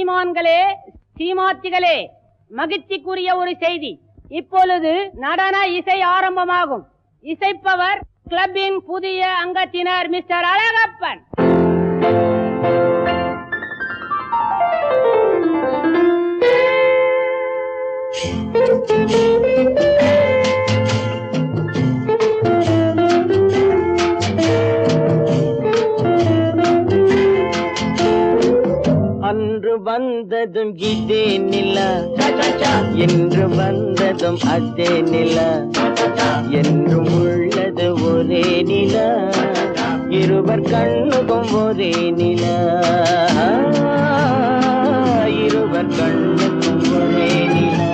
சீமான்களே, சீமாத்திகளே, மகிழ்ச்சிக்குரிய ஒரு செய்தி. இப்பொழுது நடன இசை ஆரம்பமாகும். இசைப்பவர் கிளப்பின் புதிய அங்கத்தினர் மிஸ்டர் அழகப்பன். அன்று வந்ததும் இதே நிலா, என்று வந்ததும் அதே நிலா, என்றும் உள்ளது ஒரே நிலா, இருவர் கண்ணுக்கும் ஒரே நிலா, இருவர் கண்ணுக்கும் ஒரே நிலா.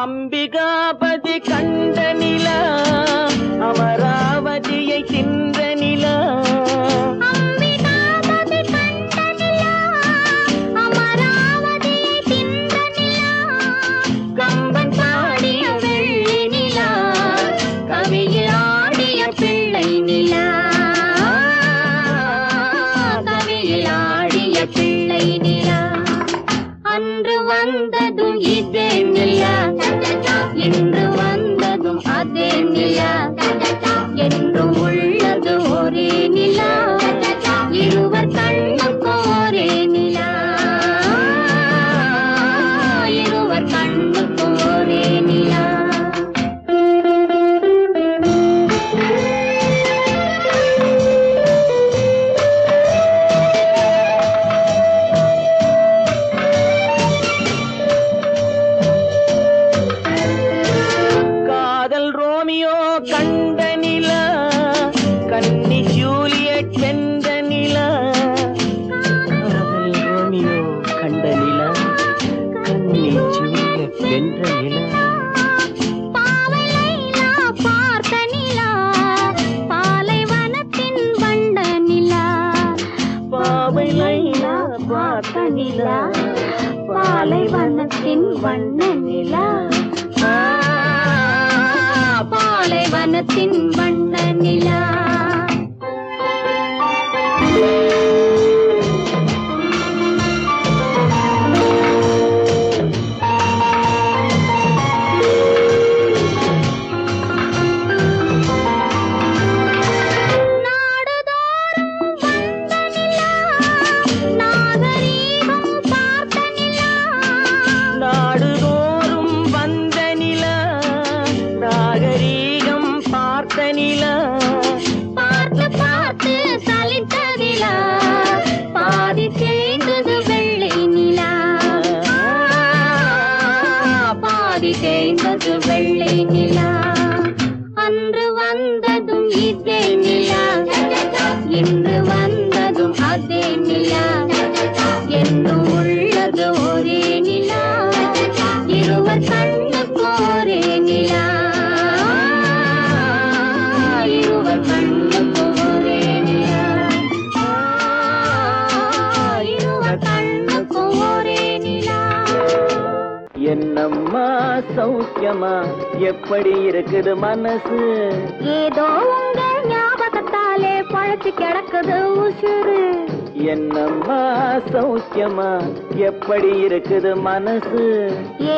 அம்பிகாபதி கண்ட நிலா, அமராவதியை தின்ற நிலா, அம்பிகாபதி கண்ட நிலா, அமராவதியை தின்ற நிலா, கம்பன் பாடிய வெள்ளி நிலா, கவியில் ஆடிய பிள்ளை நிலா, கவியில் ஆடிய பிள்ளை நிலா. அன்று வந்ததும் இதே நிலா, இன்று வந்ததும் அதே நிலா, என்றும் உள்ளது ஒரே நிலா, இருவர் கண்ணுக்கும் ஒரே நிலா, இருவர் கண்ணுக்கும் ஒரே நிலா. கண்ட நிலா, கன்னி ஜூலியட் வென்ற நிலா, காதல் ரோமியோ கண்ட நிலா, கன்னி ஜூலியட் வென்ற நிலா. பாவை லைலா பார்த்த நிலா, பாலைவனத்தின் வண்ண நிலா, பாவை லைலா பார்த்த நிலா, பாலைவனத்தின் வண்ண நிலா, பாலைவனத்தின் வண்ண நிலா. பார்த்து பார்த்து சலித்த நிலா, பாதி தேய்ந்தது வெள்ளை நிலா, பாதி தேய்ந்தது வெள்ளை நிலா. அன்று வந்ததும் இதே நிலா, இன்று வந்ததும் அதே நிலா, என்றும் உள்ளது ஒரே நிலா, இருவர் கண்ணுக்கு ஒரே நிலா, இருவர் கண்ணுக்கு ஒரே நிலா, இருவர் கண்ணுக்கு ஒரே நிலா. என்னம்மா சௌக்கியமா, எப்படி இருக்குது மனசு? ஏதோ உங்க ஞாபகத்தாலே பழச்சு கிடக்குது உசுறு. என்னம்மா சௌக்கியமா, எப்படி இருக்குது மனசு?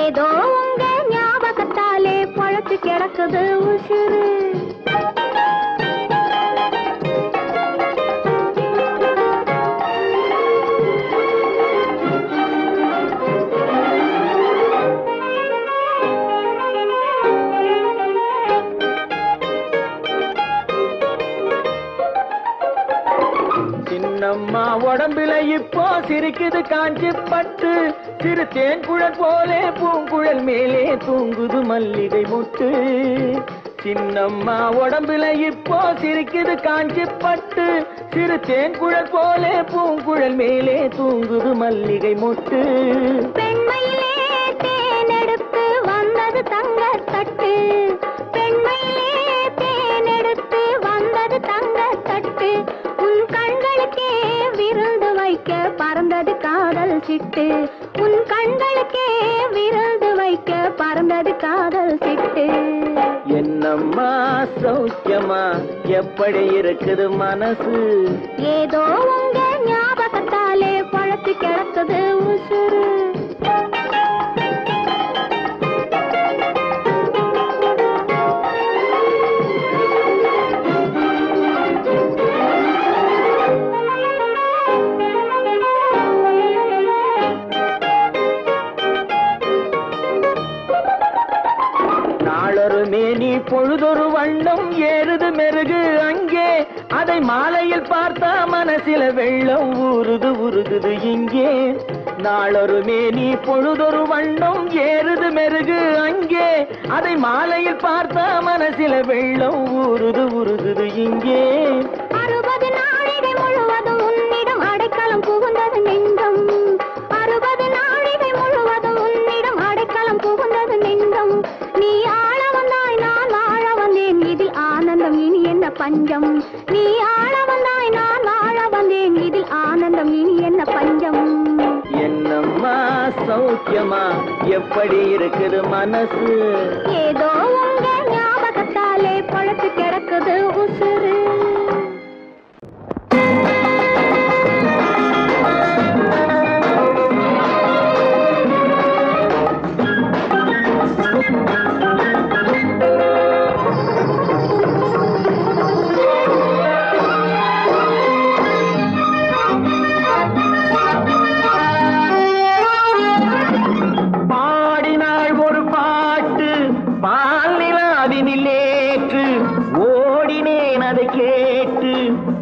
ஏதோ உங்க ஞாபகத்தாலே பழச்சு கிடக்குது உசுறு. சின்னம்மா உடம்புல இப்போ சிரிக்குது காஞ்சி பட்டு, சிறு தேன்குழல் போலே பூங்குழல் மேலே தூங்குது மல்லிகை முட்டு சின்னம்மா உடம்புல இப்போ சிரிக்குது காஞ்சி பட்டு சிறு தேன்குழல் போலே பூங்குழல் மேலே தூங்குது மல்லிகை முட்டு பெண்மையிலே தேனெடுத்து வந்தது தங்க தட்டு பெண்மையிலே தேனெடுத்து வந்தது தங்க தட்டு உன் கண்களுக்கே விருந்து வைக்க பறந்தது காதல் சிட்டு உன் கண்களுக்கே விருந்து வைக்க பறந்தது காதல் சிட்டு என்னம்மா சௌக்கியமா எப்படி இருக்குது மனசு ஏதோ உங்க ஞாபகத்தாலே பழத்து கிடக்குது உசுறு நாளொரு மேனி பொழுதொரு வண்ணம் ஏறுது மெருகு அங்கே அதை மாலையில் பார்த்தா மனசில வெள்ளம் ஊறுது உருகுது இங்கே நாளொரு மேனி பொழுதொரு வண்ணம் ஏறுது மெருகு அங்கே அதை மாலையில் பார்த்தா மனசில வெள்ளம் ஊறுது உருகுது இங்கே 60 நாழிகை முழுவதும் உன்னிடம் அடைக்கலம் புகுந்தது நெஞ்சம் 60 நாழிகை முழுவதும் உன்னிடம் அடைக்கலம் புகுந்தது நெஞ்சம் நீ ஆள வந்தாய் நான் வாழ வந்தேன் இதில் ஆனந்தம் இனி என்ன பஞ்சம் நீ ஆள வந்தாய் நான் வாழ வந்தேன் இதில் ஆனந்தம் இனி என்ன பஞ்சம் என்னம்மா சௌக்கியமா எப்படி இருக்குது மனசு ஏதோ உங்க ஞாபகத்தாலே பழத்து கிடக்குது உசுறு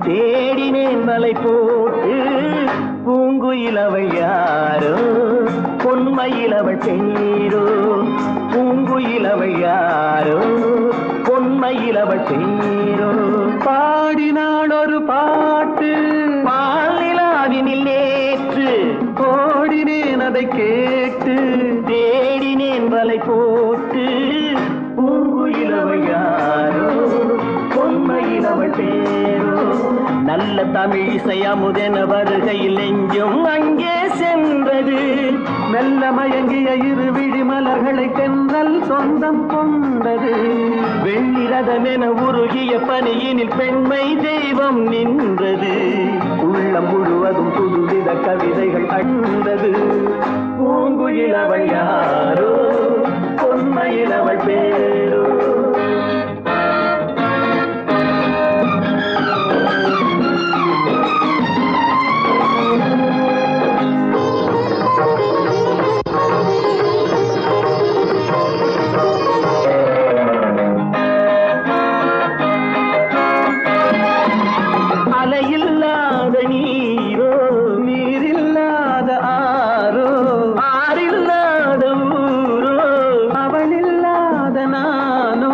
தேடினேன் மலை போட்டு பூங்குயிலவள் யாரோ பொன்மையிலவள் பெண்ணீரோ பூங்குயிலவள் யாரோ பொன்மையிலவள் பெண்ணீரோ பாடினாள் ஒரு பாட்டு பாலிலாவினில் நேற்று ஓடினேன் அதை கேட்டு தேடினேன் மலை போட்டு பூங்குயிலவள் யாரோ பொன்மையிலவள் பேரோ நல்ல தமிழ் இசை அமுதென வருகையில் நெஞ்சும் அங்கே சென்றது மெல்ல மயங்கிய இரு விழி மலர்களை தென்றல் சொந்தம் கொண்டது வெண்ணிரதமென உருகிய பனியினில் பெண்மை தெய்வம் நின்றது உள்ளம் முழுவதும் புதுவித கவிதைகள் கண்டது பூங்குயிலவள் யாரோ பொன்மையிலவள் பேரோ அலையில்லாத நீரோ நீரில்லாத ஆரோ ஆறில்லாத ஊரோ அவளில்லாத நானோ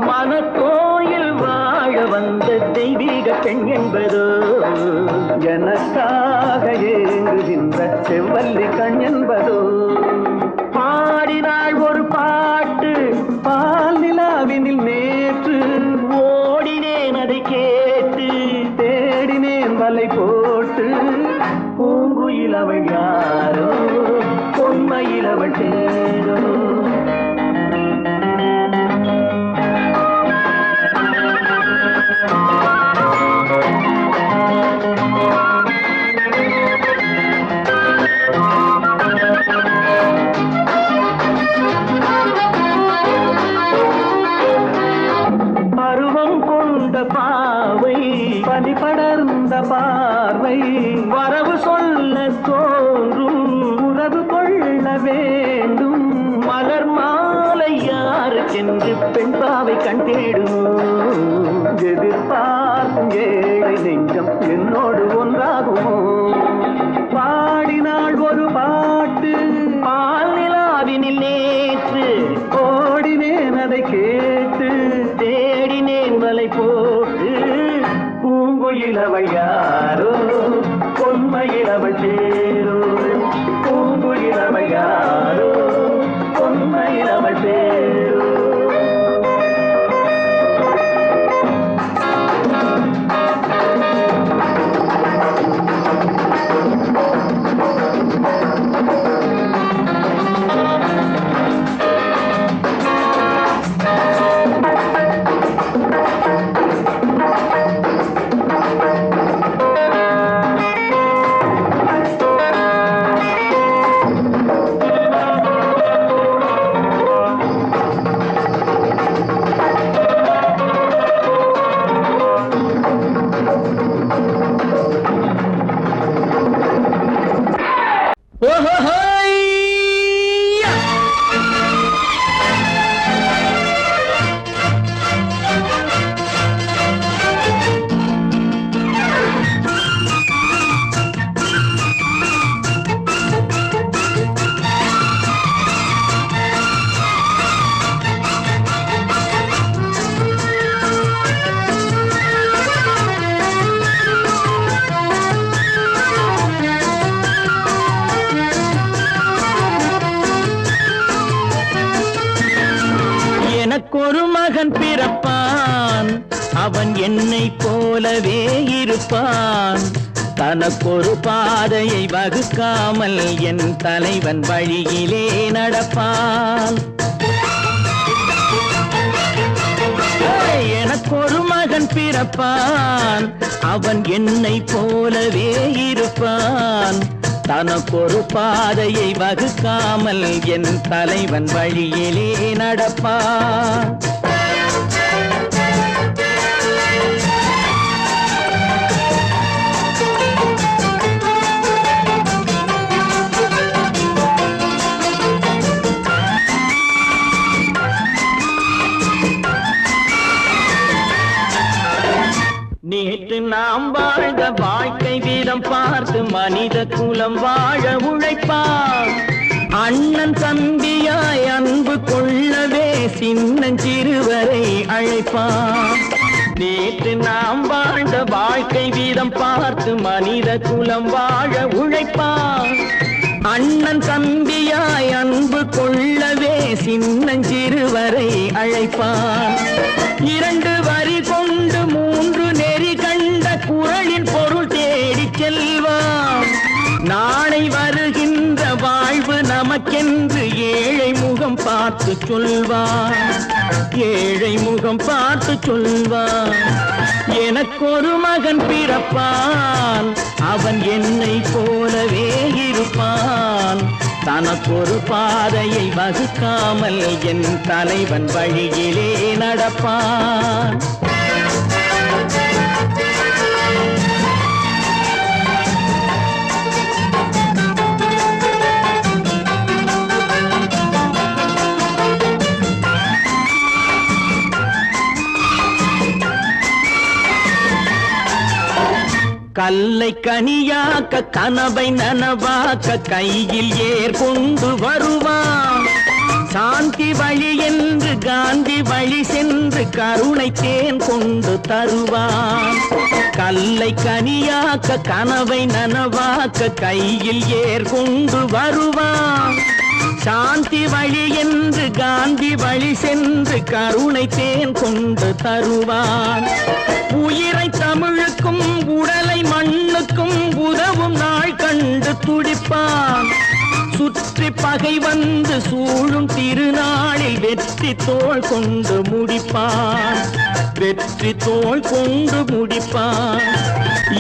மனக்கோயில் வாழ வந்த தெய்வீக பெண் என்பதோ எனக்காக ஏங்குகின்ற செவ்வல்லி கண் என்பதோ பாடினாள் ஒரு பாட்டு பால் நிலாவினில் நேற்று ஓடினேன் அதை கேட்டு தேடினேன் வலை போட்டு பூங்குயிலவள் யாரோ பொன்மையிலவள் பேரோ பருவம் கொண்ட பாவை பனி படர்ந்த பார்வை வரவு சொல்ல தோன்றும் உறவு கொள்ள வேண்டும் மலர் மாலை யாருக்கென்று பெண் பாவை கண் தேடும் எதிர்பார்க்கும் ஏழை நெஞ்சம் என்னோடு ஒன்றாகுமோ பாடினாள் ஒரு பாட்டு பூங்குயிலவள் யாரோ பொன்மையிலவள் சேரோ பூங்குயிலவள் யாரோ பொன்மையிலவள் சேரோ எனக்கொரு மகன் பிறப்பான் அவன் என்னை போலவே இருப்பான் தனக்கொரு பாதையை வகுக்காமல் என் தலைவன் வழியிலே நடப்பான் எனக்கொரு மகன் பிறப்பான் அவன் என்னை போலவே இருப்பான் தனக்கொரு பாதையை வகுக்காமல் என் தலைவன் வழியிலே நடப்பான் நேற்று நாம் வாழ்ந்த வாழ்க்கை வீதம் பார்த்து மனித குலம் வாழ உழைப்பார் அண்ணன் தம்பியாய் அன்பு கொள்ளவே சின்னஞ்சிறுவரை அழைப்பார் நேற்று நாம் வாழ்ந்த வாழ்க்கை வீதம் பார்த்து மனித குலம் வாழ உழைப்பார் அண்ணன் தம்பியாய் அன்பு கொள்ளவே சின்னஞ்சிறுவரை அழைப்பார் இரண்டு வரி கொண்டு மூன்று நெறி கண்ட குறளின் பொருள் தேடிச் செல்வான் நாளை வருகின்ற வாழ்வு நமக்கென்று ஏழை முகம் பார்த்து சொல்வான் ஏழை முகம் பார்த்து சொல்வான் எனக்கொரு மகன் பிறப்பான் அவன் என்னை போலவே இருப்பான் தனக்கொரு பாதையை வகுக்காமல் என் தலைவன் வழியிலே நடப்பான் கல்லை கனியாக்க கனவை நனவாக்க கையில் ஏற்கொண்டு வருவான் சாந்தி வழி என்று காந்தி வழி சென்று கருணை தேன் கொண்டு தருவான் கல்லை கனியாக்க கனவை நனவாக்க கையில் ஏற்கொண்டு வருவான் சாந்தி வழி என்று காந்தி வழி சென்று கருணை தேன் கொண்டு தருவான் உயிரை தமிழுக்கும் உடலை மண்ணுக்கும் உதவும் நாள் கண்டு துடிப்பான் சுற்றி பகை வந்து சூழும் திருநாளில் வெற்றி தோள் கொண்டு முடிப்பான் வெற்றி தோள் கொண்டு முடிப்பான்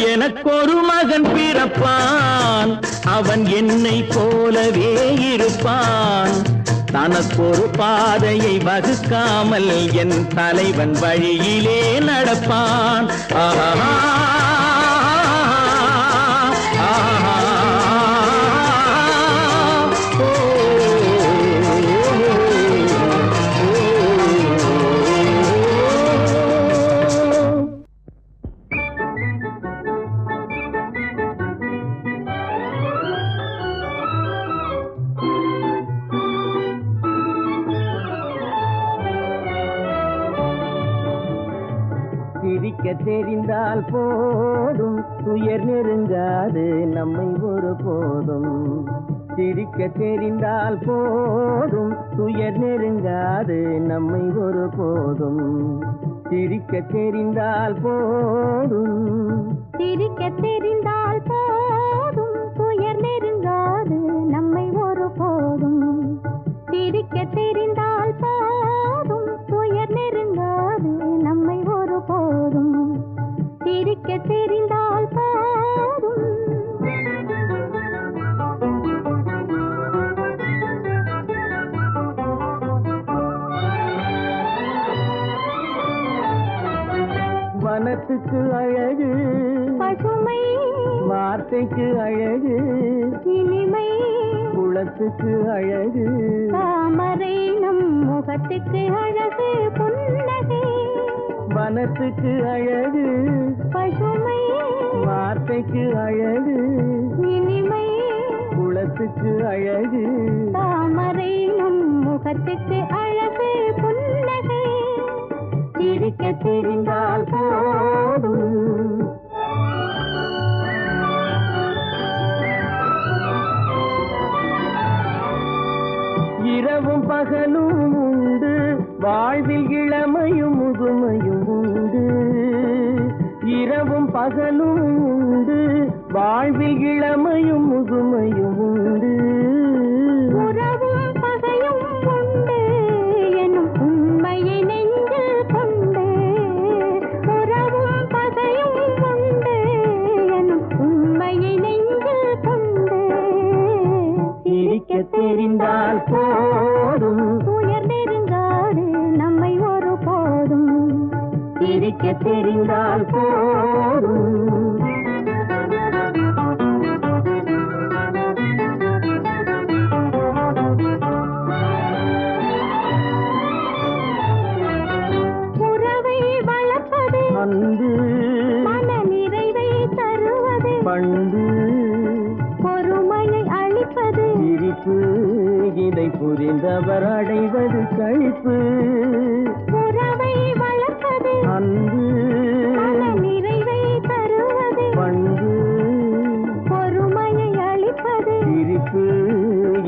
எனக்கொரு மகன் பிறப்பான் அவன் என்னை போலவே இருப்பான் தனக்கொரு பாதையை வகுக்காமல் என் தலைவன் வழியிலே நடப்பான் ஆஹா சிரிக்க தெரிந்தால் போதும் துயர் நெருங்காது நம்மை ஒரு போதும். சிரிக்க தெரிந்தால் போதும் துயர் நெருங்காது நம்மை ஒரு போதும். சிரிக்க தெரிந்தால் போதும். சிரிக்க தெரிந்தால் போதும் துயர் நெருங்காது நம்மை ஒரு போதும். சிரிக்க தெரிந்தால் போதும் துயர் நெருங்காது நம்மை ஒரு போதும். சிரிக்க தெரிந்தால் போதும். வனத்துக்கு அழகு பசுமை, வார்த்தைக்கு அழகு இனிமை, குளத்துக்கு அழகு தாமரை நம் முகத்துக்கு அழகு புன்னகை. வனத்துக்கு அழகு பசுமை, வார்த்தைக்கு அழகு இனிமை, குளத்துக்கு அழகு தாமரை நம் முகத்துக்கு அழகு புன்னகை. சிரிக்க தெரிந்தால் போதும். இரவும் பகலும் உண்டு வாழ்வில் இளமையும் முதுமையும் உண்டு. இரவும் பகலும் உண்டு வாழ்வில் இளமையும் முதுமையும் உண்டு. உறவும் பகையும் உண்டு எனும் உண்மையை நெஞ்சில் கொண்டு. உறவும் பகையும் உண்டு எனும் உண்மையை நெஞ்சில் கொண்டு. சிரிக்க தெரிந்தால் போதும் துயர் நெருங்காது நம்மை ஒரு போதும். சிரிக்க தெரிந்தால் போதும். உறவை வளர்ப்பது அன்பு மன நிறைவை தருவது. பண்பு பொறுமையை அளிப்பது சிரிப்பு இதை புரிந்தவர் அடைவது கழிப்பு. உறவை வளர்ப்பது அன்பு மன நிறைவை தருவது. பண்பு பொறுமையை அளிப்பது சிரிப்பு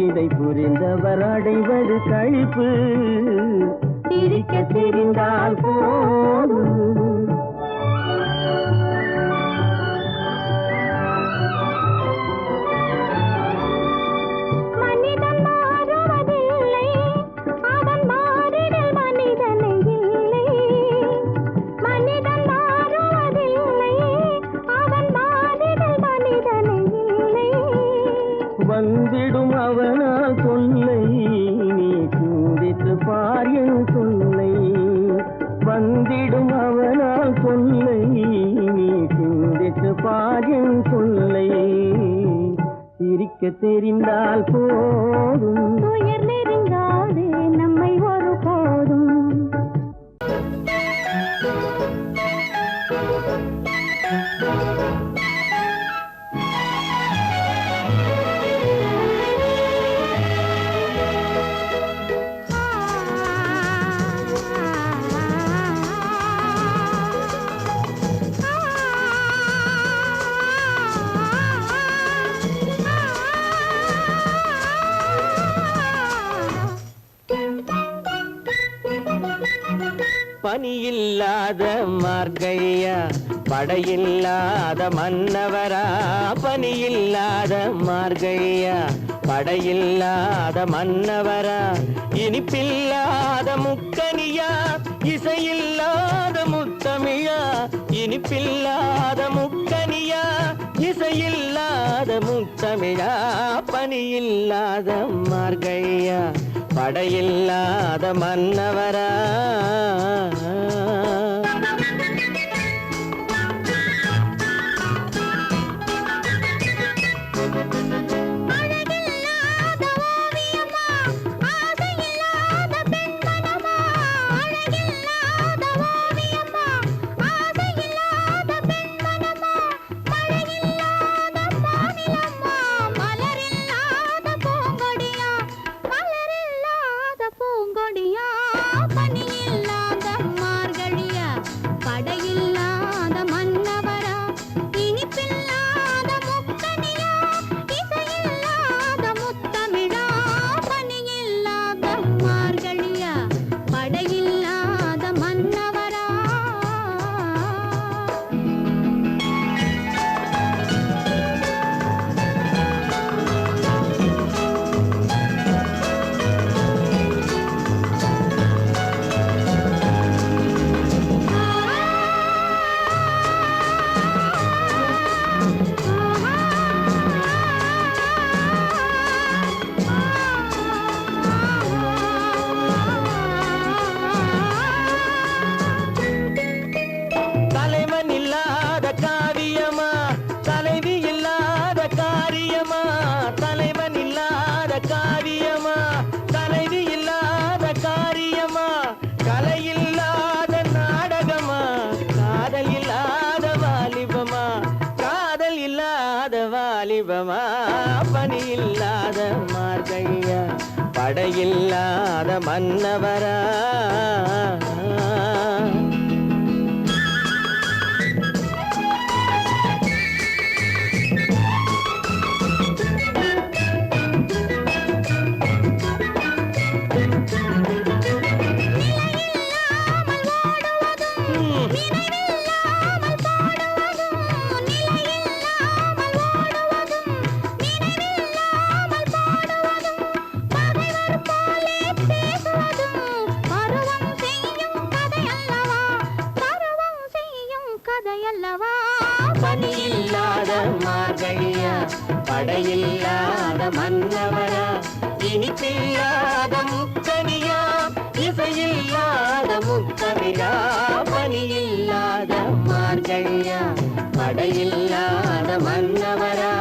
இதை புரிந்தவர் அடைவது கழிப்பு. சிரிக்க தெரிந்தால் போதும். மனிதன் மாறுவதில்லை, அவன் மாறிடல் மனிதனை இல்லை. மனிதன் மாறுவதில்லை, அவன் மாறிடல் மனிதனை இல்லை. வந்திடும் அவனால் தொல்லை நீ சிந்தித்து பார் என் சொல்லை. வந்திடும் அவனால் தொல்லை நீ சிந்தித்து பார் என் சொல்லை. சிரிக்க தெரிந்தால் போதும் துயர் நெருங்காது நம்மை ஒரு போதும். பனியில்லாத மார்கழியா படையில்லாத மன்னவரா. பனியில்லாத மார்கழியா படையில்லாத மன்னவரா. இனிப்பில்லாத முக்கனியா இசையில்லாத முத்தமிழா. இனிப்பில்லாத முக்கனியா இசையில்லாத முத்தமிழா. பனியில்லாத மார்கழியா படையில்லாத மன்னவரா. அழகில்லாத ஓவியமா, ஆசையில்லாத பெண்மனமா. அழகில்லாத ஓவியமா, ஆசையில்லாத பெண்மனமா. மழையில்லாத வானிலம்மா, மலரில்லாத பூங்கொடியா. மலரில்லாத பூங்கொடியா, பனியில்லாத சமீபமா பனி இல்லாத மார்கழியா படையில்லாத மன்னவரா பனியில்லாத மார்கழியா படையில்லாத மன்னவரா இனிப்பில்லாத முக்கனியா இசையில்லாத முக்கவிரா பனியில்லாத மார்கழியா படையில்லாத மன்னவரா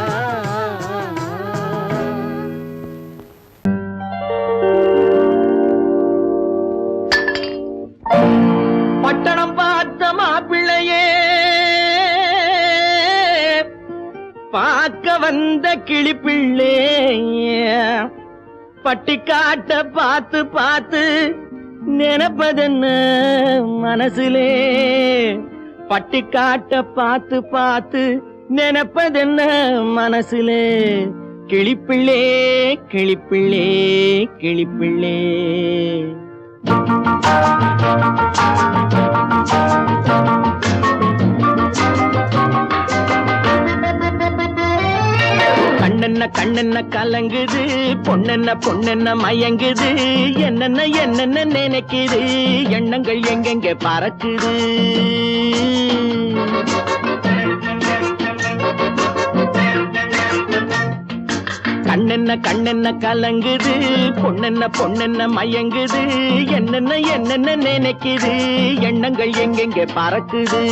பட்டணம் பார்த்த மாப்பிள்ளையே பார்க்க வந்த கிளிப்பிள்ளே பட்டிக்காட்ட பார்த்து பார்த்து நினைப்பதென்ன மனசுலே பட்டிக்காட்ட பார்த்து பார்த்து நினைப்பதென்ன மனசுலே கிளிப்பிள்ளே கிளிப்பிள்ளே கிளிப்பிள்ளே கண்ணென்ன கண்ணென்ன கலங்குது பொண்ணென்ன பொண்ணென்ன மயங்குது என்னென்ன என்னென்ன நினைக்குது எண்ணங்கள் எங்கெங்க பறக்குது கண்ணென்ன கண்ணென்ன கலங்குது பொண்ணென்ன பொண்ணென்ன மயங்குது என்னென்ன என்னென்ன நினைக்குது எண்ணங்கள் எங்கெங்க பறக்குது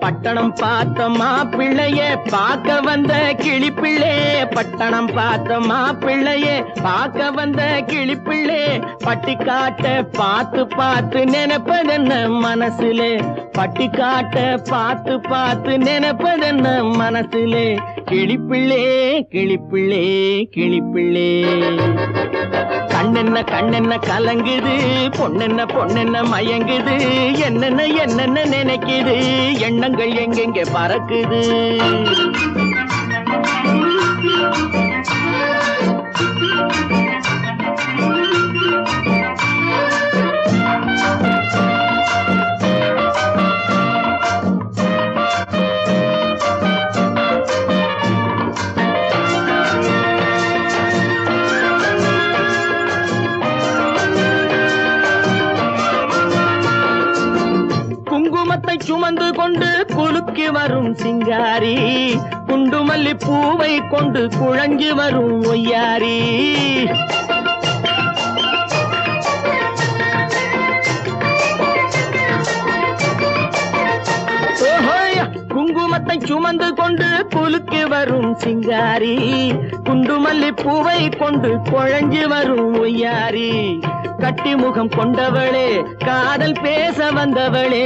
பட்டணம் பார்த்த மாப்பிள்ளையே பார்க்க வந்த கிளிப்பிள்ளே பட்டணம் பார்த்த மாப்பிள்ளையே பார்க்க வந்த கிளிப்பிள்ளே பட்டிக்காட்ட பார்த்து பார்த்து நினைப்பதென்ன மனசுலே பட்டிக்காட்ட பார்த்து பார்த்து நினைப்பதென்ன மனசுலே கிளிப்பிள்ளே கிளிப்பிள்ளே கிளிப்பிள்ளே கண்ணென்ன கண்ணென்ன கலங்குது பொண்ணென்ன பொண்ணென்ன மயங்குது என்னென்ன என்னென்ன நினைக்குது எண்ணங்கள் எங்கெங்க பறக்குது குங்குமத்தை சுமந்து கொண்டு குலுக்கி வரும் சிங்காரி குண்டுமல்லி பூவை கொண்டு குழஞ்சி வரும் ஒய்யாரி குங்குமத்தை சுமந்து கொண்டு குலுக்கி வரும் சிங்காரி குண்டுமல்லி பூவை கொண்டு குழஞ்சி வரும் ஒய்யாரி கட்டி முகம் கொண்டவளே காதல் பேச வந்தவளே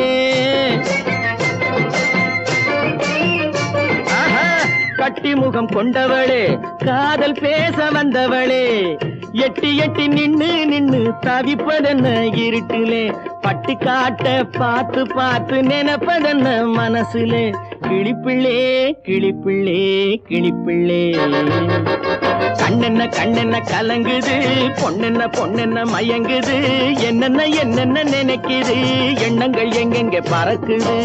கட்டி முகம் கொண்டவளே காதல் பேச வந்தவளே எட்டி எட்டி நின்னு நின்னு தவிப்பதென்ன இருட்டிலே பட்டிக்காட்ட பார்த்து பார்த்து நினைப்பதென்ன மனசுலே கிளிப்பிள்ளே கிளிப்பிள்ளே கிளிப்பிள்ளே கண்ணென்ன கண்ணென்ன கலங்குது பொண்ணென்ன பொண்ணென்ன மயங்குது என்னென்ன என்னென்ன நினைக்குது எண்ணங்கள் எங்கெங்க பறக்குது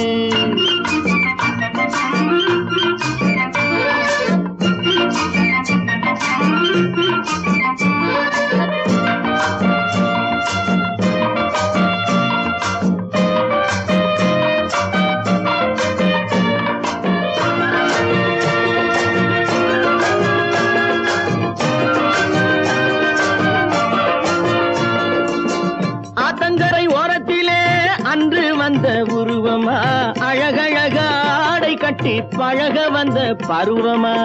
ஆத்தங்கரை ஓரத்திலே அன்று வந்த உருவமா அழகழக ஆடை கட்டி பழக வந்த பருவமா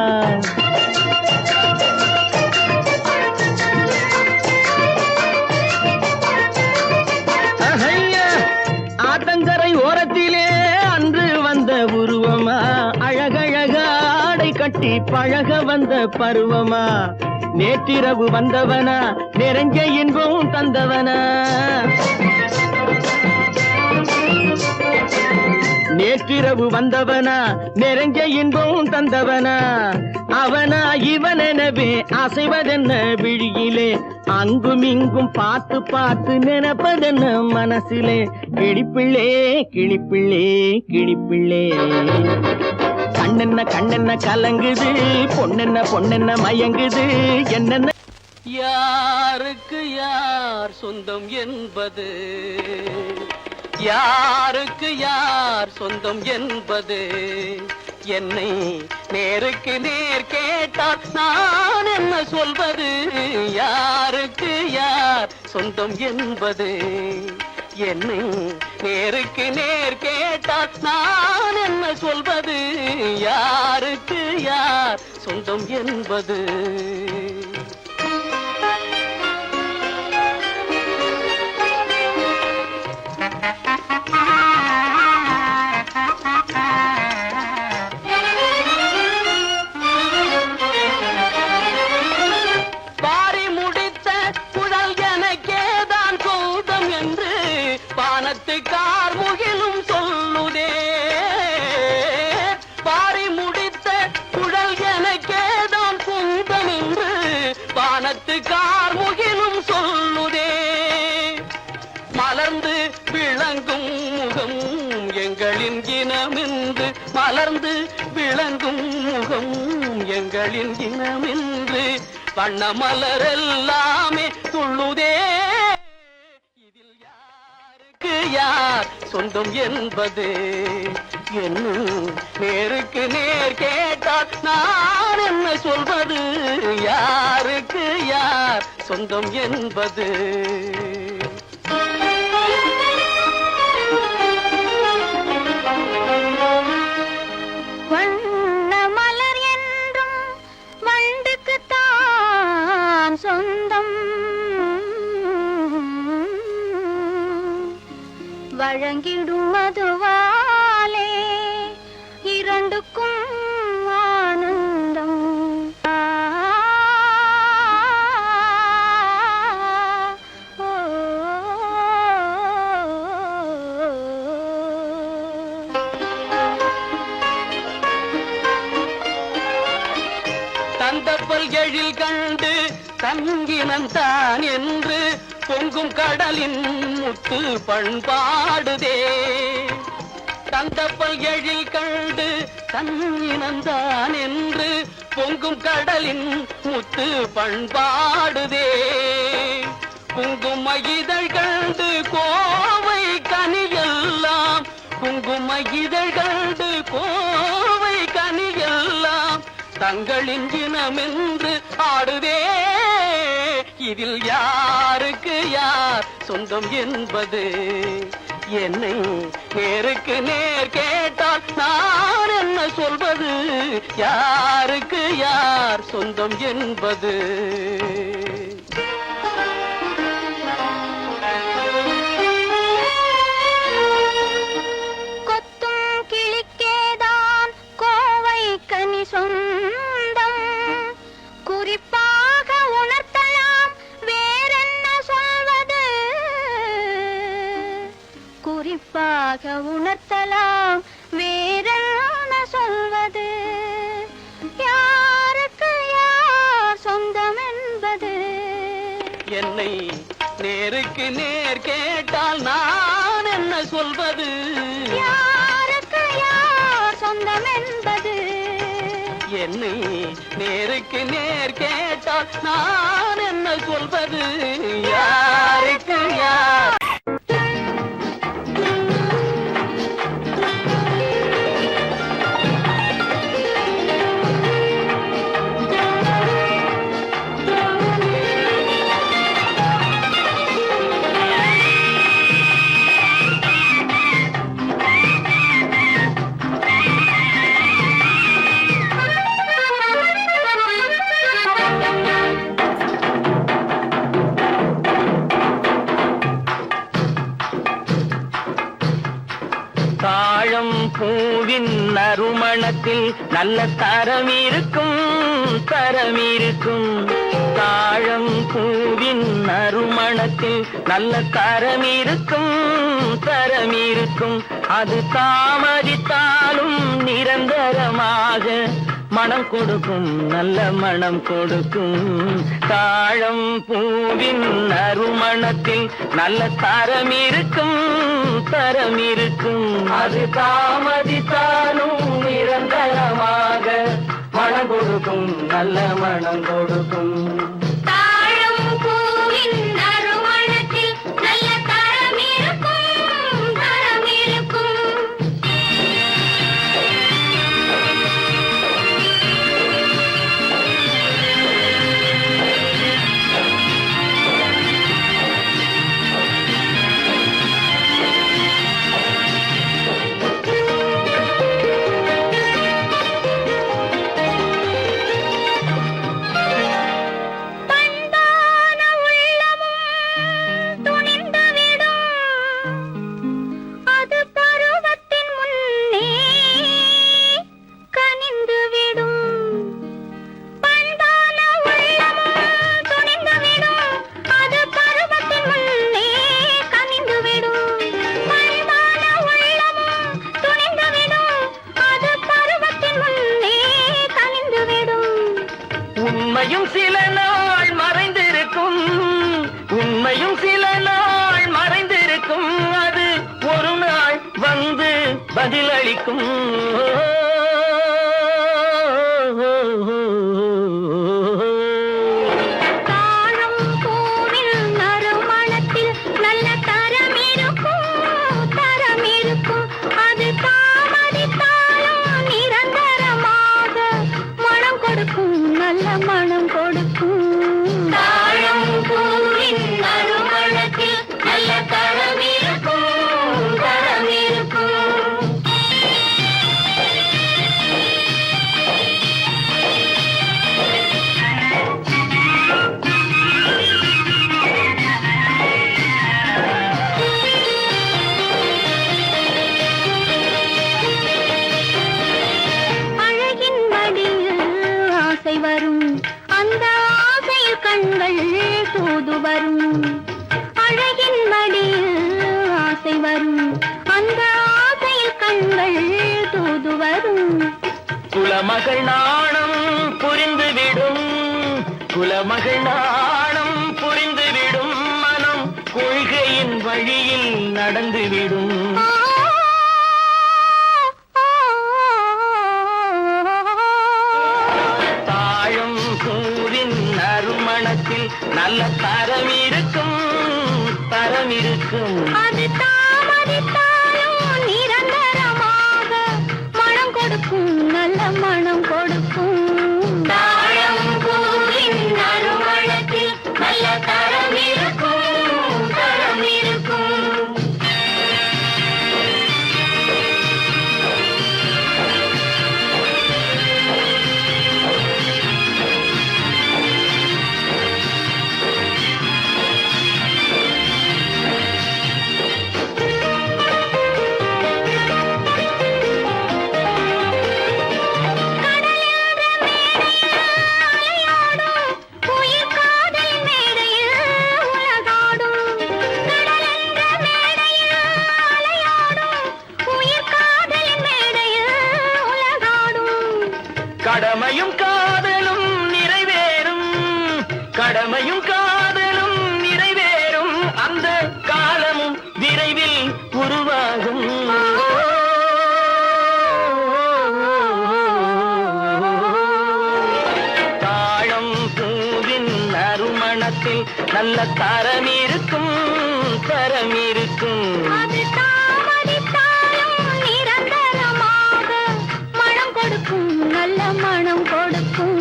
கட்டி பழக வந்த பருவமா, நேற்றிரவு வந்தவனா, நிறைஞ்ச இன்பம் தந்தவனா. நேற்றிரவு வந்தவனா, நிறைஞ்ச இன்பம் தந்தவனா, அவனா இவனெனவே அசைவதென்ன விழியிலே, அங்கும் இங்கும் பார்த்து பார்த்து நினைப்பதென்ன மனசிலே. கிளிப்பிள்ளே கிளிப்பிள்ளே கிளிப்பிள்ளே, கண்ணென்ன கண்ணென்ன கலங்குது, பொண்ணென்ன பொண்ணென்ன மயங்குது, என்னென்ன. யாருக்கு யார் சொந்தம் என்பது, யாருக்கு யார் சொந்தம் என்பது, என்னை நேருக்கு நேர் கேட்டால் நான் என்ன சொல்வது. யாருக்கு யார் சொந்தம் என்பது, என்னை நேருக்கு நேர் கேட்டால் நான் என்ன சொல்வது. யாருக்கு யார் சொந்தம் என்பது. பாரி முடித்த குழல் எனக்கேதான் சொந்தம் என்று பானத்து கார்முகிலும் சொல்லுதே. பாரி முடித்த குழல் எனக்கேதான் சொந்தம் என்று பானத்து கார்முகிலும் சொல்லுதே. மலர்ந்து விளங்கும் முகம் எங்களின் இனமென்று, மலர்ந்து விளங்கும் முகம் எங்களின் இனமென்று, வண்ண மலரெல்லாமே துள்ளுதே. இதில் யாருக்கு யார் சொந்தம் என்பது, என்னும் நேருக்கு நேர் கேட்டால் நான் என்ன சொல்வது. யாருக்கு யார் சொந்தம் என்பது. வண்ண மலர் என்றும் வண்டுக்குத்தான் சொந்தம், வழங்கிடும் மதுவாலே இரண்டுக்கும் ஆனந்தம். தந்தப்பல் எழில் கண்டு தங்கினந்தான் என்று பொங்கும் கடலின் முத்து பண்பாடுதே. தந்தப்பல் எழில் கண்டு தங்கினந்தான் என்று பொங்கும் கடலின் முத்து பண்பாடுதே. குங்கும இதழ் கண்டு கோவை கனியெல்லாம், குங்கும இதழ் கண்டு கோவை கனியெல்லாம் தங்களின் இனமென்று ஆடுதே. இதில் யாருக்கு யார் சொந்தம் என்பது, என்னை நேருக்கு நேர் கேட்டால் நான் என்ன சொல்வது. யாருக்கு யார் சொந்தம் என்பது. கொத்தும் கிளிக்கேதான் கோவை கனி சொந்தம், குறிப்பாக உணர்த்தலாம் வேறென்ன சொல்வது. குறிப்பாக உணர்த்தலாம் வேறென்ன சொல்வது. யாருக்கு யார் சொந்தம் என்பது, என்னை நேருக்கு நேர் கேட்டால் நான் என்ன சொல்வது. யாருக்கு யார் சொந்தம் என்பது. என்னை நேருக்கு நேர் கேட்டால் நான் என்ன சொல்வது. யாருக்கு யார். தாழம் பூவின் நறுமண நறுமணத்தில் நல்ல தரம் இருக்கும் தரம் இருக்கும். தாழம் பூவின் நறுமணத்தில் நல்ல தரம் இருக்கும் தரம் இருக்கும். அது தாமதித்தாலும் நிரந்தரமாக மனம் கொடுக்கும் நல்ல மனம் கொடுக்கும். தாழம் பூவின் நறுமணத்தில் நல்ல தரம் இருக்கும் தரம் இருக்கும். அது தாமதித்தாலும் நிரந்தரமாக மனம் கொடுக்கும் நல்ல மனம் கொடுக்கும். தாழம் பூவின் நறுமணத்தில் நல்ல தரம் இருக்கும் தரம் இருக்கும். உண்மையும் சில நாள் மறைந்திருக்கும் உண்மையும் சில நாள் மறைந்திருக்கும். அது ஒரு நாள் வந்து பதிலளிக்கும். தாழம் பூவின் நறுமணத்தில் நல்ல தரம் இருக்கும் தரம் இருக்கும். அது தாமதித்தாலும் நிரந்தரமாக மனம் கொடுக்கும் நல்ல மனம் கொடுக்கும். தாழம் பூவின் நறுமணத்தில் நல்ல தரம் இருக்கும் தரம் இருக்கும். அழகின் மடியில் ஆசை வரும் அந்த ஆசையில் கண்கள் தூது வரும். அழகின் மடியில் ஆசை வரும் அந்த ஆசையில் கண்கள் தூது வரும். குலமகள் நாணம் புரிந்துவிடும் குலமகள் நாணம் புரிந்துவிடும். மனம் கொள்கையின் வழியில் நடந்துவிடும். தாழம் பூவின் நறுமணத்தில் நல்ல தரம் இருக்கும் தரம் இருக்கும். அது தாமதித்தாலும் நிரந்தரமாக மனம் கொடுக்கும் நல்ல மனம் கொடுக்கும். தாழம் பூவின் நறுமணத்தில் நல்ல தரம் இருக்கும் தரம் இருக்கும். கடமையும் காதலும் நிறைவேறும் கடமையும் காதலும் நிறைவேறும். அந்த காலமும் விரைவில் உருவாகும். தாழம் பூவின் நறுமணத்தில் நல்ல தரம் இருக்கும் தரம் இருக்கும். அது தாமதித்தாலும் நிரந்தரமாக மனம் கொடுக்கும் நல்ல மனம் கொடுக்கும்.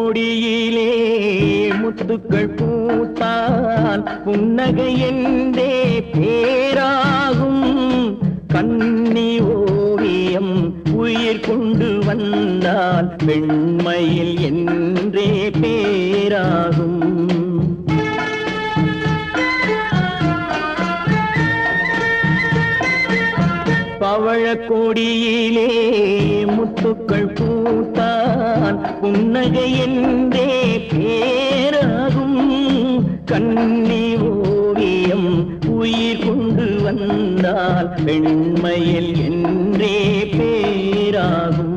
கொடியிலே முத்துக்கள் பூத்தான் புன்னகை என்றே பேராகும். கண்ணி ஓவியம் உயிர் கொண்டு வந்தால் வெண்மையில் என்றே பேராகும். பவழக்கொடியிலே முத்துக்கள் பூத்தான் புன்னகை என்றே பேராகும். கண்ணி ஓவியம் உயிர் கொண்டு வந்தால் வெண்மையில் என்றே பேராகும்.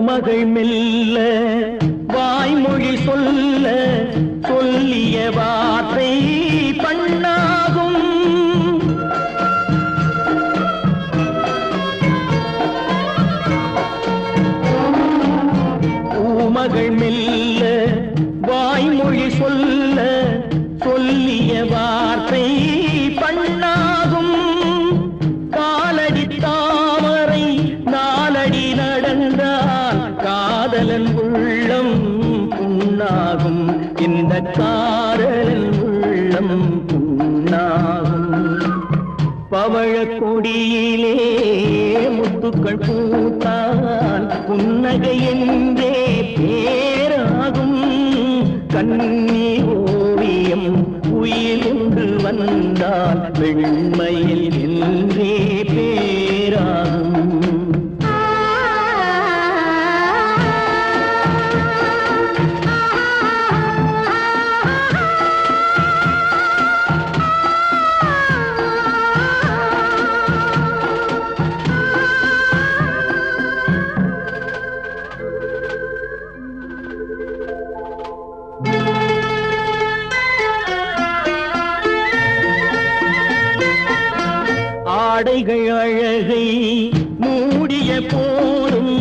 மகள் மெல்ல வாய்மொழி சொல்ல சொல்லிய வார்த்தை பண்ணாகும். பூமகள் மெல்ல வாய்மொழி சொல்ல சொல்லிய வார்த்தை பண்ணாகும். காலடி தாமரை நாலடி நடந்தால் காதலன் உள்ளம் புண்ணாகும். இந்த காதலன் உள்ளம் புண்ணாகும். பவழக்கொடியிலே முத்துக்கள் பூத்தான் புன்னகை என்றே பேராகும். கண்ணி ஓவியம் உயிர் கொண்டு வந்தால் வெண்மையில் என்றே பேராகும். ஆடைகள் அழகை மூடிய போதும்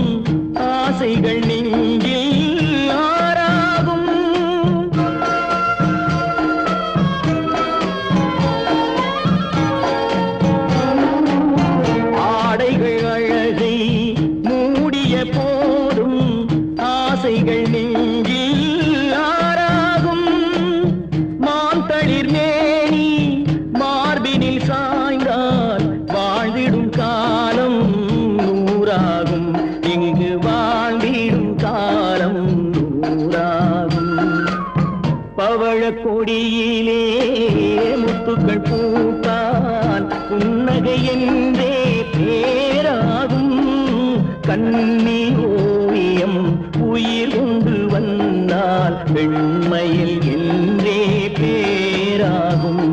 ஆசைகள் நெஞ்சில் ஆறாகும். ஆடைகள் அழகை மூடிய போதும் ஆசைகள் நெஞ்சில் ஆறாகும். மாந்தளிர் மேனி மார்பினில் சாய்ந்தால் வாழ்ந்திடும் காலம் நூறாகும். இங்கு வாழ்ந்திடும் காலம் நூறாகும். பவழக்கொடியிலே முத்துக்கள் பூத்தான் புன்னகை என்றே பேராகும். கண்ணி ஓவியம் உயிர் கொண்டு வந்தால் வெண்மையில் என்றே பேராகும்.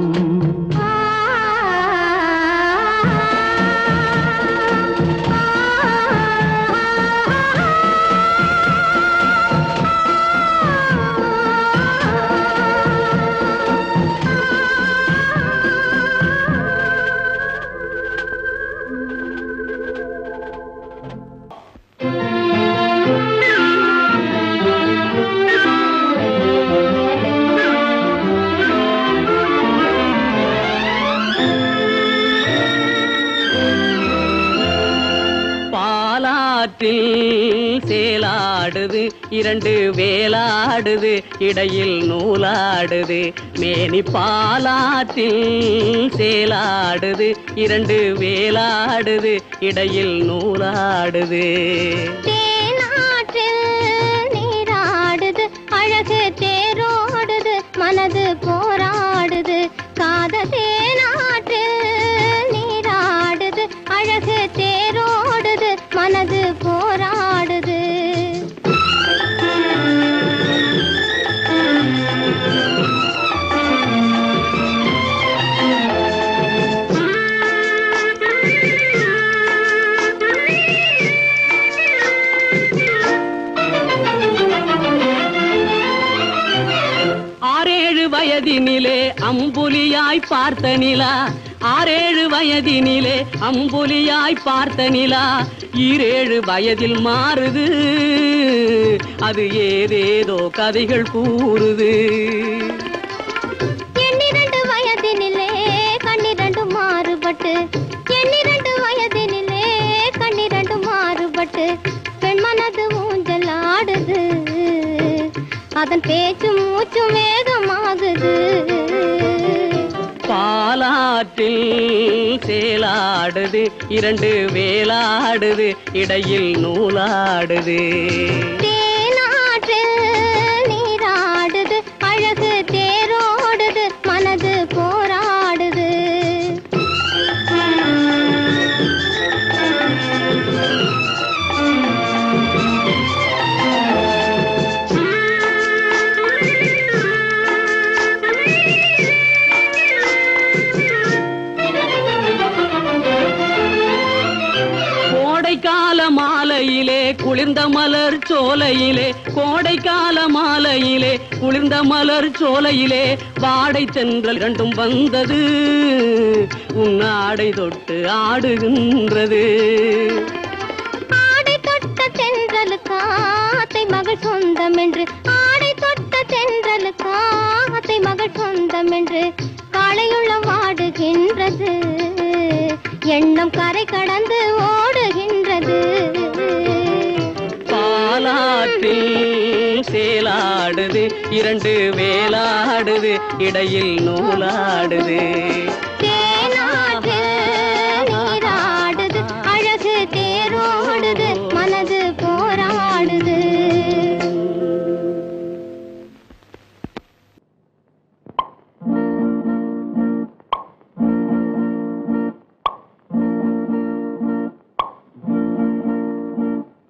சேலாடுது இரண்டு வேலாடுது இடையில் நூலாடுது. மேனி பாலாற்றில் சேலாடுது இரண்டு வேலாடுது இடையில் நூலாடுது. தேனாற்றில் நீராடுது அழகு தேரோடுது மனது போராடுது. காதல் தேனாற்றில் நீராடுது அழகு தேரோடுது மனது போராடுது. அம்புலியாய் பார்த்த நிலா 6-7 வயதினிலே அம்புலியாய் பார்த்த நிலா 7 வயதில் மாறுது அது ஏதேதோ கதைகள் கூறுது 12 வயதினிலே கண்ணிரண்டு மாறுபட்டு 12 வயதினிலே கண்ணிரண்டு மாறுபட்டு பெண் மனது ஊஞ்சல் ஆடுது அதன் பேச்சு மூச்சு வேகமாகுது பாலாற்றில் சேலாடுது 2 வேலாடுது இடையில் நூலாடுது தேனாற்றில் நீராடுது அழகு தேரோடுது மனது போராடுது கோடைக்கால மாலையிலே குளிர்ந்த மலர் சோலையிலே கோடைக்கால மாலையிலே குளிர்ந்த மலர் சோலையிலே வாடை சென்றல் 2 வந்தது உன்னாடை தொட்டு ஆடுகின்றது ஆடை தொட்ட தென்றலுக்கு ஆத்தை மகள் சொந்தம் என்று ஆடை தொட்ட தென்றலுக்கு ஆத்தை மகள் சொந்தம் என்று காளையுள்ள வாடுகின்றது எண்ணம் கரை கடந்து ஓடுகின்றது பாலாற்றில் சேலாடுது 2 வேலாடுது இடையில் நூலாடுது தேனாற்றில் நீராடுது அழகு தேரோடுது மனது போராடுது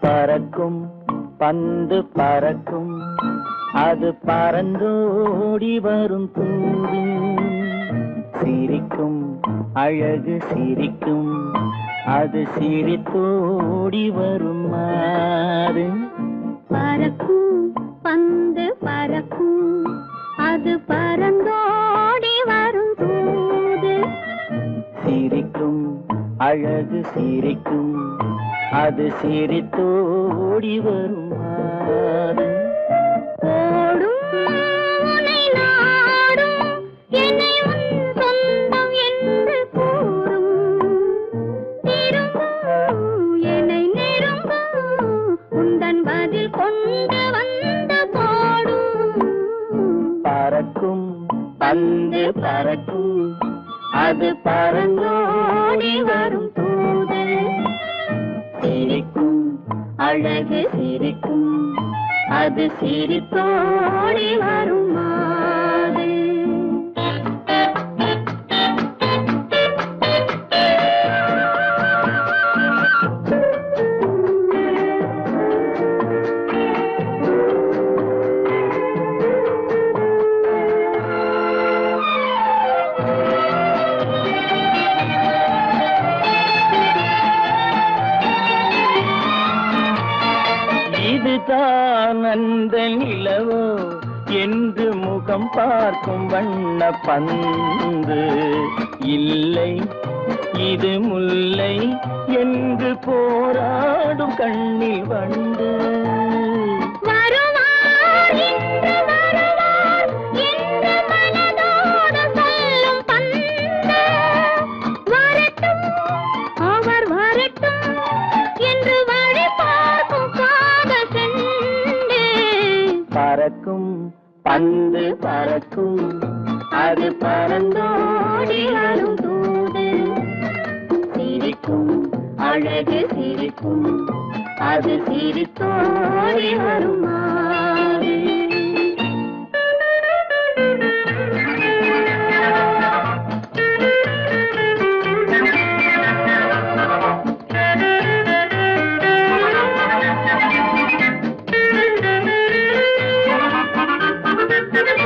பறக்கும் பந்து பறக்கும் அது பறந்தோடி வரும் தூது சிரிக்கும் அழகு சிரிக்கும் அது சிரித்தோடி வரும் மாறு பறக்கும் பந்து பறக்கும் அது பறந்தோடி வரும் தூது சிரிக்கும் அழகு சிரிக்கும் அது சிரித்தோடி வரும் மாறு ஓடும் உன்னை நாடும் என்னை உன் சொந்தம் என்று கூறும் திரும்பும் என்னை நெருங்கும் உந்தன் பதில் கொண்டு வந்து போடும் பறக்கும் பந்து பறக்கும் அது பறந்தோடி வரும் தூது சிரிக்கும் அழகு சிரிக்கும் அது சிரித்தோடி வரும் மாறு இதுதான் அந்த நிலவோ என்று முகம் பார்க்கும் வண்ண பந்து இல்லை இது முல்லை என்று போராடும் கண்ணில் வண்டு வருவார் இன்று வருவார் என்று மனதோடு சொல்லும் பந்து வரட்டும் அவர் வரட்டும் என்று வழி பார்க்கும் காதல் சென்று பறக்கும் பந்து பறக்கும் அது பறந்தோடி வரும் தூது சிரிக்கும் அழகு சிரிக்கும் அது சிரித்தோடி வரும் மாறு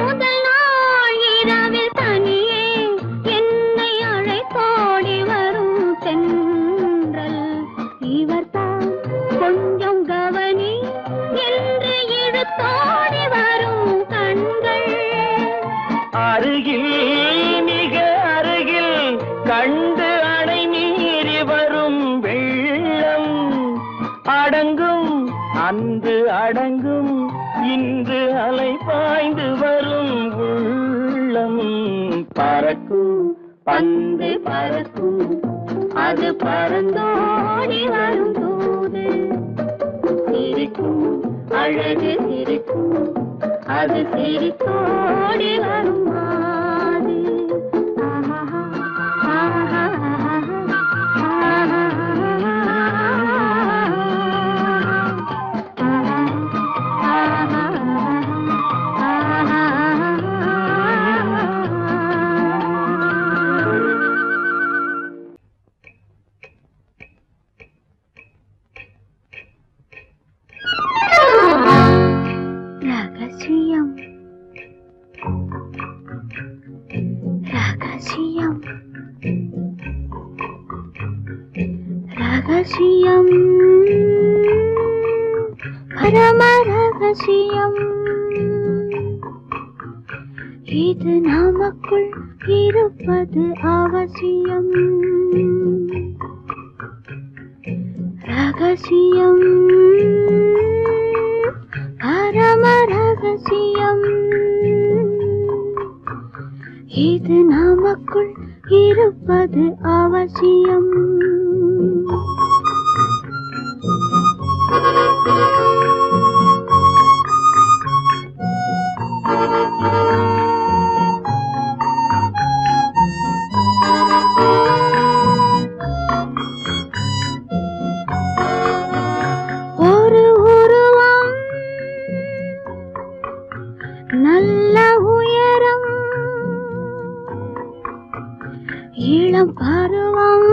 முதல் நாள் இரவில் தனியே என்னை அழைத்தோடி வரும் தென்றல் இவர்தான் கொஞ்சம் கவனி என்று இழுத்தோ கண்டு அணை மீறி வரும் வெள்ளம் அடங்கும் அன்று அடங்கும் இன்று அலை பாய்ந்து வரும் உள்ளம் பறக்கும் பந்து பறக்கும் அது பறந்தோடி வரும் போது சிரிக்கும் அழகு சிரிக்கும் அது சிரித்தோடி வரும் மாது ரகசியம் பரம ரகசியம் இது நமக்குள் இருப்பது அவசியம் ரகசியம் பரம ரகசியம் இது நமக்குள் இருப்பது அவசியம் ஒரு உருவம் நல்ல உயரம் இளம் பருவம்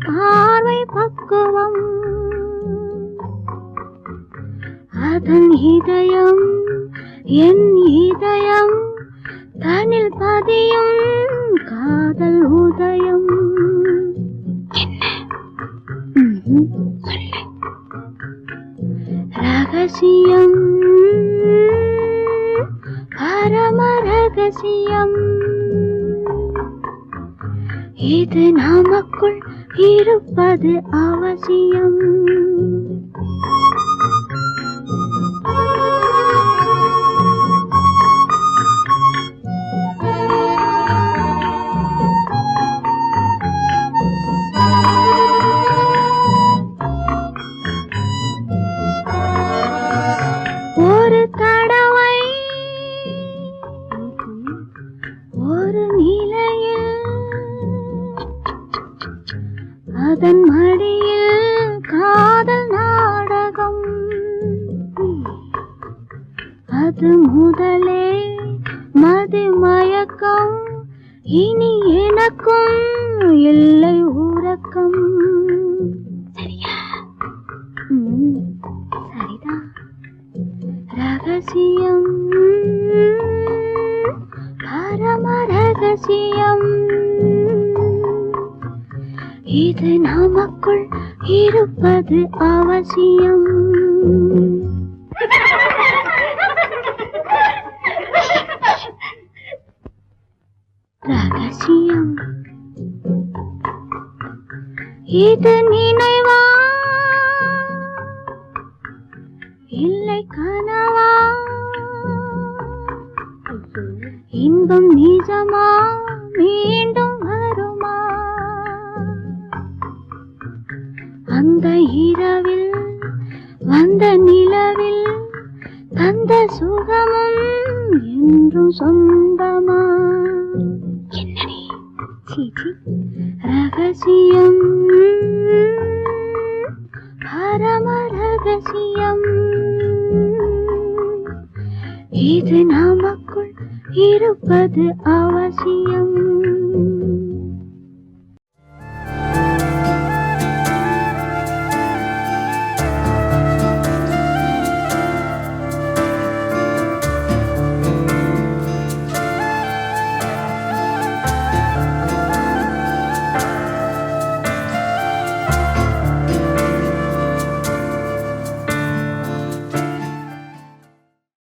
பார்வை பக்குவம் அதன் இதயம் என் இதயம் தனில் பதியும் காதல் உதயம் ரகசியம் பரம ரகசியம் இது நமக்குள் இருப்பது அவசியம் ஒரு தடவை ஒரு நிலையில் அதன் மடியில் காதல் நாடகம் அது முதலே மதிமயக்கம் இனி எனக்கும் இல்லை உறக்கம் சரியா சரிதான் ரகசியம் பரம ரகசியம் இது நமக்குள் இருப்பது அவசியம் ரகசியம் இது நினைவா இல்லை கனவா இன்பம் நிஜமா மீண்டும் வருமா அந்த இரவில் வந்த நிலவில் தந்த சுகமும் என்றும் சொந்தமா என்னடி சீச்சி ரகசியம் பரம ரகசியம் இது நமக்குள் இருப்பது அவசியம்